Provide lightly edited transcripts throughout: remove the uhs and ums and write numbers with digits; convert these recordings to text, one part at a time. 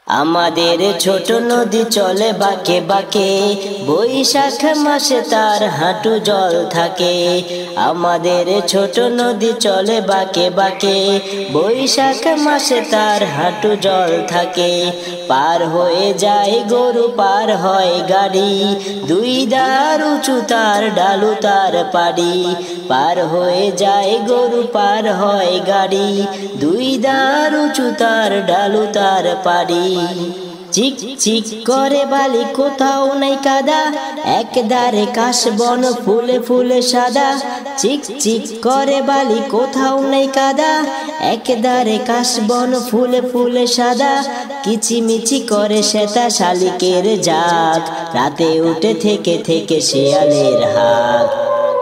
আমাদের ছোট নদী চলে বাঁকে বাঁকে, বৈশাখ মাসে তার হাঁটু জল থাকে। আমাদের ছোট নদী চলে বাঁকে বাঁকে, বৈশাখ মাসে তার হাঁটু জল থাকে। পার হয়ে যায় গরু, পার হয় গাড়ি, দুই দার উঁচু তার ডালু তার পাড়ি। পার হয়ে যায় গরু, পার হয় গাড়ি, দুই দার উঁচু তার ডালু তার পাড়ি। চিক চিক করে বালি, কোথাও নাই কাদা, একদারে কাশবন ফুলে ফুলে সাদা। চিক চিক করে বালি, কোথাও নাই কাদা, একদারে কাশবন ফুলে ফুলে সাদা। কিচিমিচি করে শ্বেতা শালিকের জাগ, রাতে উঠে থেকে থেকে শেয়ালের হাক।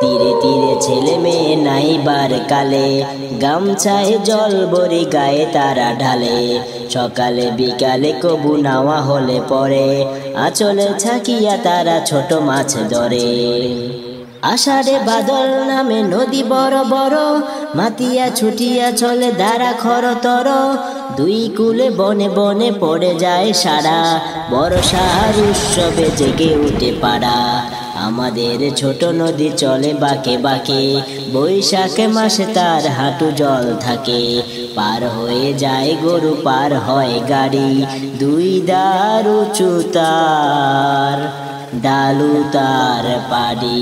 তীরে তীরে ছেলে মেয়ে নাইবার কালে, গামছায় জল ভরে গায়ে তারা ঢালে। সকালে বিকালে কবু নাওয়া হলে পরে, আঁচলে ছাকিয়া তারা ছোট মাছ ধরে। আষাঢ়ে বাদল নামে নদী বড় বড়, মাতিয়া ছুটিয়া চলে ধারা খরতর। দুই কূলে বনে বনে পড়ে যায় সারা, বর্ষার উৎসবে জেগে উঠে পাড়া। আমাদের ছোট নদী চলে বাঁকে বাঁকে, বৈশাখ মাসে তার হাঁটু জল থাকে। পার হয়ে যায় গরু, পার হয় গাড়ি, দুই দার উঁচু তার ডালু তার পাড়ি।